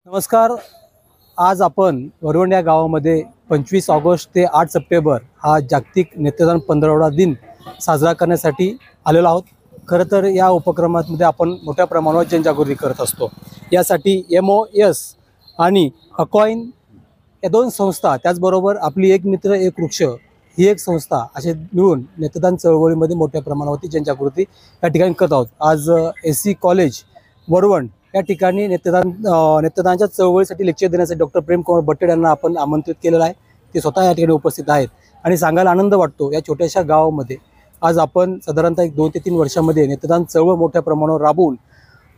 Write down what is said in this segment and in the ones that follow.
नमस्कार. आज आपण वरवंड या गावामध्ये 25 ऑगस्ट ते 8 सप्टेंबर हा जागतिक नेत्रदान पंधरवडा दिन साजरा करण्यासाठी आलेलो आहोत. खरं तर या उपक्रमामध्ये आपण मोठ्या प्रमाणावर जनजागृती करत असतो. यासाठी MOS आणि अकॉइन या दोन संस्था, त्याचबरोबर आपली एक मित्र एक वृक्ष ही एक संस्था असे मिळून नेत्रदान चळवळीमध्ये मोठ्या प्रमाणावरती जनजागृती या ठिकाणी करत आहोत. आज SC कॉलेज वरवंड या ठिकाणी नेत्रदानाच्या चळवळीसाठी लेक्चर देण्यासाठी डॉक्टर प्रेमकुमार बट्टेड यांना आपण आमंत्रित केलेलं आहे. ते स्वतः या ठिकाणी उपस्थित आहेत आणि सांगायला आनंद वाटतो या छोट्याशा गावामध्ये आज आपण साधारणतः 2 ते 3 वर्षामध्ये नेत्रदान चळवळ मोठ्या प्रमाणावर राबवून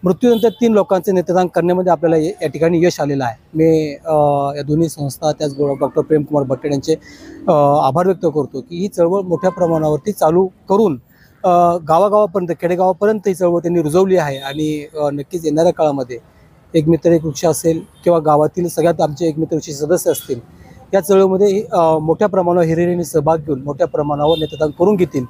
मृत्यूनंतर 3 लोकांचे नेत्रदान करण्यामध्ये आपल्याला या ठिकाणी यश आलेलं आहे. मी या दोन्ही संस्था त्याचबरोबर डॉक्टर प्रेमकुमार बट्टेड यांचे आभार व्यक्त करतो की ही चळवळ मोठ्या प्रमाणावरती चालू करून गावागावापर्यंत खेडेगावापर्यंत ही चळवळ त्यांनी रुजवली आहे. आणि नक्कीच येणाऱ्या काळामध्ये एक मित्र एक वृक्ष असेल किंवा गावातील सगळ्यात आमचे एक मित्र वृक्ष सदस्य असतील या चळवळीमध्ये मोठ्या प्रमाणावर हिरिरीने सहभाग घेऊन मोठ्या प्रमाणावर नेत्रदान करून घेतील.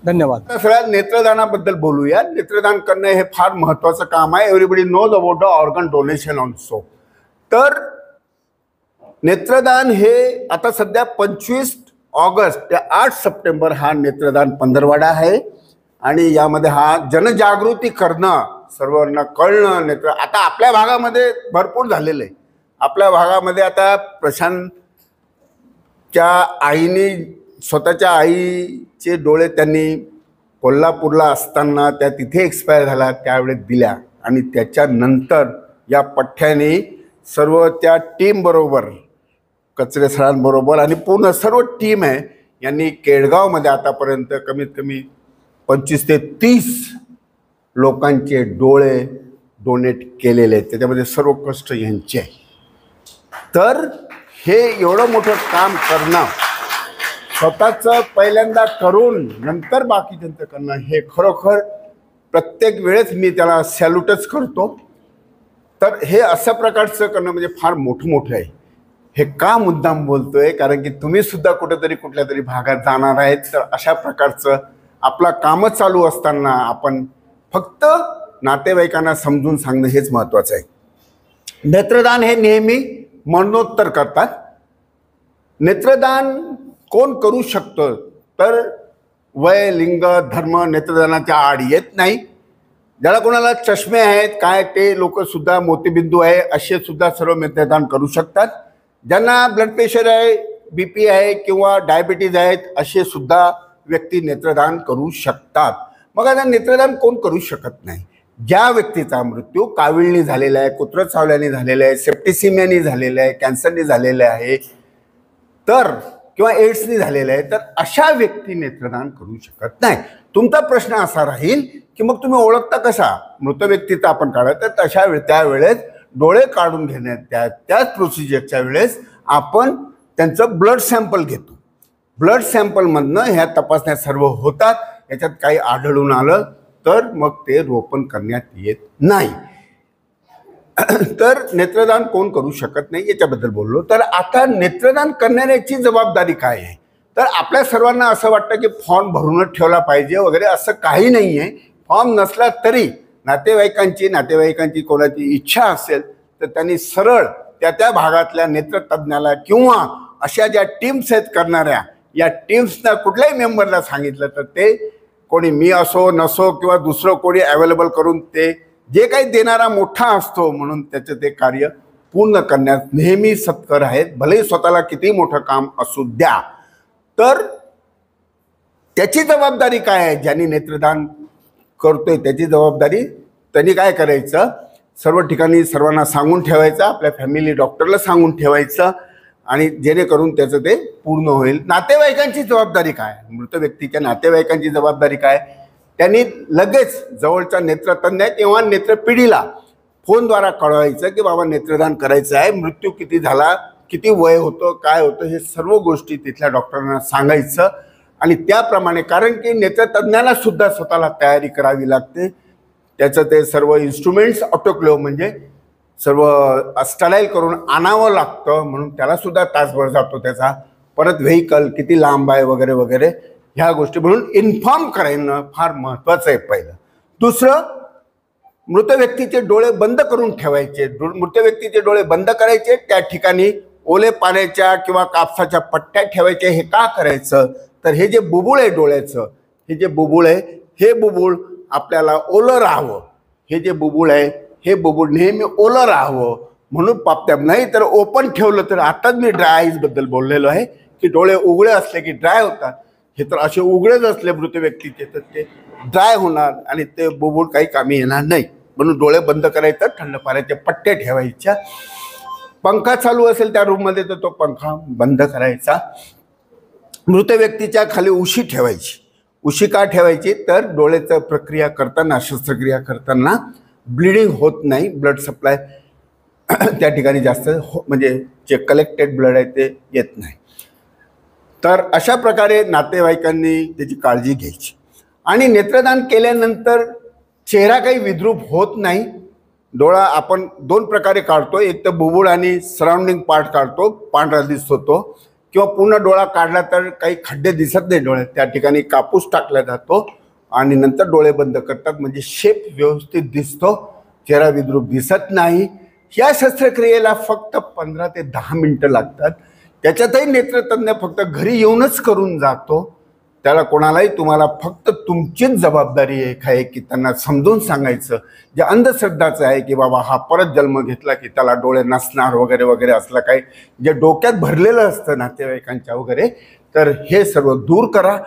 धन्यवाद. सगळ्या नेत्रदानाबद्दल बोलूया. नेत्रदान करणं हे फार महत्त्वाचं काम आहे. Everybody knows about the organ donation also. तर नेत्रदान हे आता सध्या 25 ऑगस्ट ते 8 सप्टेंबर हा नेत्रदान पंधरवडा आहे आणि यामध्ये हा जनजागृती करणं, सर्वांना कळणं. आता आपल्या भागामध्ये भरपूर झालेलं आहे. आपल्या भागामध्ये आता प्रशांतच्या आईने स्वतःच्या आईचे डोळे त्यांनी कोल्हापूरला असताना त्या तिथे एक्सपायर झाला त्यावेळेस दिल्या आणि त्याच्यानंतर या पठ्ठ्याने सर्व त्या टीमबरोबर कचरे सरांबरोबर आणि पूर्ण सर्व टीम आहे यांनी केडगावमध्ये आतापर्यंत कमीत कमी 25 ते 30 लोकांचे डोळे डोनेट केलेले आहेत. त्याच्यामध्ये सर्व कष्ट यांचे आहे. तर हे एवढं मोठं काम करणं, स्वतःचं पहिल्यांदा करून नंतर बाकीच्यांचं करणं, हे खरोखर प्रत्येक वेळेस मी त्याला सॅल्यूटच करतो. तर हे अशा प्रकारचं करणं म्हणजे फार मोठं आहे. हे का मुद्दाम बोलतोय, कारण की तुम्ही सुद्धा कुठेतरी कुठल्या तरी भागात जाणार आहेत. तर अशा प्रकारचं आपला कामच चालू असताना आपण फक्त नातेवाईकांना समजून सांगणं हेच महत्त्वाचं आहे. नेत्रदान हे नेहमी मरणोत्तर करतात. नेत्रदान कोण करू शकतं, तर वय लिंग धर्म नेत्रदानाच्या आड येत नाही. ज्याला कोणाला चष्मे आहेत काय ते लोकसुद्धा, मोतीबिंदू आहे असे सुद्धा सर्व नेत्रदान करू शकतात. ज्यांना ब्लड प्रेशर आहे, BP आहे किंवा डायबिटीज आहेत असे सुद्धा व्यक्ती नेत्रदान करू शकतात. मग आता नेत्रदान कोण करू शकत नाही? ज्या व्यक्तीचा मृत्यू काविळणी झालेला आहे, कुत्रं चावल्याने झालेला आहे, सेप्टिसिमियाने झालेला आहे, कॅन्सरने झालेला आहे, तर किंवा एड्सने झालेला आहे, तर अशा व्यक्ती नेत्रदान करू शकत नाही. तुमचा प्रश्न असा राहील की मग तुम्ही ओळखता कसा मृत व्यक्तीचा आपण काढा? तर त्यावेळेस डोळे काढून घेण्यात त्याच प्रोसिजरच्या वेळेस आपण त्यांचं ब्लड सॅम्पल घेतो. ब्लड सॅम्पलमधनं ह्या तपासण्या सर्व होतात. याच्यात काही आढळून आलं तर मग ते रोपण करण्यात येत नाही. तर नेत्रदान कोण करू शकत नाही याच्याबद्दल बोललो. तर आता नेत्रदान करणाऱ्याची जबाबदारी काय आहे? तर आपल्या सर्वांना असं वाटतं की फॉर्म भरूनच ठेवला पाहिजे वगैरे, असं काही नाही आहे. फॉर्म नसला तरी नातेवाईकांची कोणाची इच्छा असेल तर त्यांनी सरळ त्या भागातल्या नेत्रतज्ञाला किंवा अशा ज्या टीम्स आहेत करणाऱ्या, या टीम्सना कुठल्याही मेंबरला सांगितलं तर ते कोणी मी असो नसो किंवा दुसरं कोणी अवेलेबल करून ते जे काही देणारा मोठा असतो म्हणून त्याचं ते कार्य पूर्ण करण्यास नेहमी सत्कर आहेत, भलेही स्वतःला किती मोठं काम असू द्या. तर त्याची जबाबदारी काय आहे? ज्यांनी नेत्रदान करतोय त्याची जबाबदारी त्यांनी काय करायचं, सर्व ठिकाणी सर्वांना सांगून ठेवायचं, आपल्या फॅमिली डॉक्टरला सांगून ठेवायचं आणि जेणेकरून त्याचं ते पूर्ण होईल. नातेवाईकांची जबाबदारी काय? मृत व्यक्तीच्या नातेवाईकांची जबाबदारी काय? त्यांनी लगेच जवळच्या नेत्रतज्ञ किंवा नेत्रपिढीला फोनद्वारा कळवायचं की बाबा नेत्रदान करायचं आहे, मृत्यू किती झाला, किती वय होतं, काय होतं, हे सर्व गोष्टी तिथल्या डॉक्टरांना सांगायचं. आणि त्याप्रमाणे, कारण की नेत्रतज्ञाला सुद्धा स्वतःला तयारी करावी लागते. त्याचं ते सर्व इन्स्ट्रुमेंट्स ऑटोक्लेव्ह म्हणजे सर्व स्टराईल करून आणावं लागतं, म्हणून त्याला सुद्धा तासभर जातो त्याचा. परत व्हेकल किती लांब आहे वगैरे वगैरे ह्या गोष्टी म्हणून इन्फॉर्म करणं फार महत्त्वाचं आहे पहिलं. दुसरं, मृत व्यक्तीचे डोळे बंद करून ठेवायचे. मृत व्यक्तीचे डोळे बंद करायचे, त्या ठिकाणी ओले पाण्याच्या किंवा कापसाच्या पट्ट्या ठेवायच्या. हे का करायचं तर हे जे बुबुळ आहे डोळ्याचं, हे जे बुबुळ आहे, हे बुबुळ आपल्याला ओलं राहावं. हे जे बुबुळ आहे, हे बुबुळ नेहमी ओलं राहावं म्हणून पापत्या. नाही तर ओपन ठेवलं तर, आताच मी ड्राय आईज बद्दल बोललेलो आहे की डोळे उघडे असले की ड्राय होतात. हे तर असे उघडेच असले मृत व्यक्तीचे तर ते ड्राय होणार आणि ते बुबुळ काही कामी येणार नाही. म्हणून डोळे बंद करायचं, थंड पाण्याच्या पट्ट्या ठेवायच्या. पंखा चालू असेल त्या रूममध्ये तर तो पंखा बंद करायचा. मृत व्यक्तीच्या खाली उशी ठेवायची. उशी का ठेवायची तर डोळ्याचं प्रक्रिया करताना, शस्त्रक्रिया करताना ब्लिडिंग होत नाही. ब्लड सप्लाय त्या ठिकाणी जास्त म्हणजे जे कलेक्टेड ब्लड आहे ते येत नाही. तर अशा प्रकारे नातेवाईकांनी त्याची काळजी घ्यायची. आणि नेत्रदान केल्यानंतर चेहरा काही विद्रूप होत नाही. डोळा आपण 2 प्रकारे काढतो. एक तर बुबुळ आणि सराउंडिंग पार्ट काढतो, पांढरा दिसतो तो, किंवा पूर्ण डोळा काढला तर काही खड्डे दिसत नाही डोळ्यात, त्या ठिकाणी कापूस टाकला जातो आणि नंतर डोळे बंद करतात. म्हणजे शेप व्यवस्थित दिसतो, चेहरा विद्रूप दिसत नाही. या शस्त्रक्रियेला फक्त 15 ते 10 मिनिटं लागतात. त्याच्यातही नेत्रतज्ञ फक्त घरी येऊनच करून जातो. त्याला कोणालाही तुम्हाला फक्त तुमचीच जबाबदारी आहे की त्यांना समजून सांगायचं. जे अंधश्रद्धाचं आहे की बाबा हा परत जन्म घेतला की त्याला डोळे नसणार वगैरे वगैरे असलं काही जे डोक्यात भरलेलं असतं नातेवाईकांच्या वगैरे, तर हे सर्व दूर करा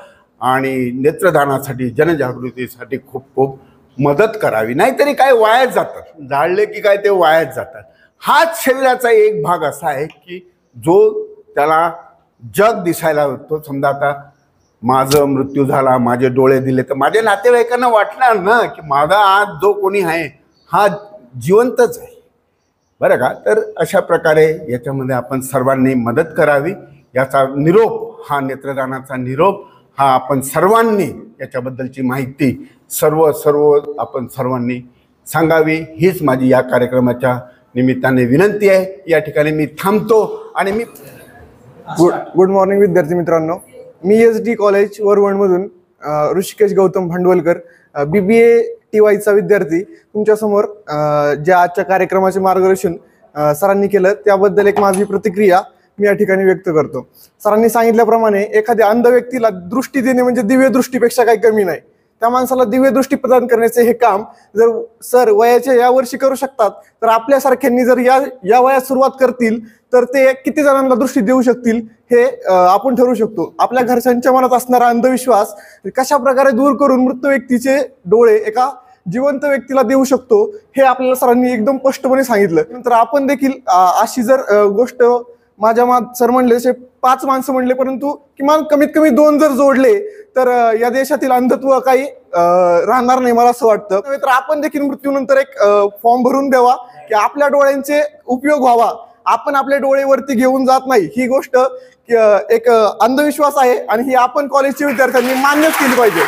आणि नेत्रदानासाठी, जनजागृतीसाठी खूप खूप मदत करावी. नाहीतरी काय वायाच जातात, जाळले की काय ते वायाच जातात. हाच शरीराचा एक भाग असा आहे की जो त्याला जग दिसायला होतो. समजा आता माझं मृत्यू झाला, माझे डोळे दिले तर माझ्या नातेवाईकांना वाटणार ना की माझा आज जो कोणी आहे हा जिवंतच आहे, बरं का. तर अशा प्रकारे याच्यामध्ये आपण सर्वांनी मदत करावी. याचा निरोप, हा नेत्रदानाचा निरोप हा आपण सर्वांनी, याच्याबद्दलची माहिती सर्व आपण सर्वांनी सांगावी, हीच माझी या कार्यक्रमाच्या निमित्ताने विनंती आहे. या ठिकाणी मी थांबतो आणि मी गुड मॉर्निंग विद्यार्थी मित्रांनो. मी SD कॉलेज वरवणमधून ऋषिकेश गौतम भांडवलकर, BBA TYचा विद्यार्थी तुमच्यासमोर ज्या आजच्या कार्यक्रमाचे मार्गदर्शन सरांनी केलं त्याबद्दल एक माझी प्रतिक्रिया मी या ठिकाणी व्यक्त करतो. सरांनी सांगितल्याप्रमाणे एखाद्या अंध व्यक्तीला दृष्टी देणे म्हणजे दिव्य दृष्टीपेक्षा काही कमी नाही. त्या माणसाला दिव्य दृष्टी प्रदान करण्याचे हे काम जर सर वयाच्या या वर्षी करू शकतात तर आपल्यासारख्यांनी जर या वयात सुरुवात करतील तर ते किती जणांना दृष्टी देऊ शकतील हे आपण ठरवू शकतो. आपल्या घरच्यांच्या मनात असणारा अंधविश्वास कशा प्रकारे दूर करून मृत व्यक्तीचे डोळे एका जिवंत व्यक्तीला देऊ शकतो हे आपल्याला सरांनी एकदम स्पष्टपणे सांगितलं. नंतर आपण देखील अशी जर गोष्ट माझ्या सर म्हणले असे 5 माणसं म्हणले, परंतु किमान कमीत कमी 2 जर जोडले तर या देशातील अंधत्व काही राहणार नाही मला असं वाटतं. तर आपण देखील मृत्यूनंतर एक फॉर्म भरून द्यावा की आपल्या डोळ्यांचे उपयोग व्हावा. आपण आपले डोळे वरती घेऊन जात नाही, ही गोष्ट एक अंधविश्वास आहे आणि ही आपण कॉलेजच्या विद्यार्थ्यांनी मान्यच केली पाहिजे.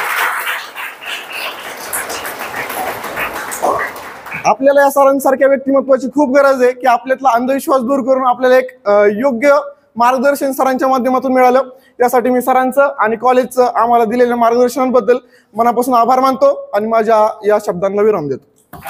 आपल्याला या सरांसारख्या व्यक्तिमत्वाची खूप गरज आहे की आपल्यातला अंधविश्वास दूर करून आपल्याला एक योग्य मार्गदर्शन सरांच्या माध्यमातून मिळालं. यासाठी मी सरांचं आणि कॉलेजचं आम्हाला दिलेल्या मार्गदर्शनाबद्दल मनापासून आभार मानतो आणि माझ्या या शब्दांना विराम देतो.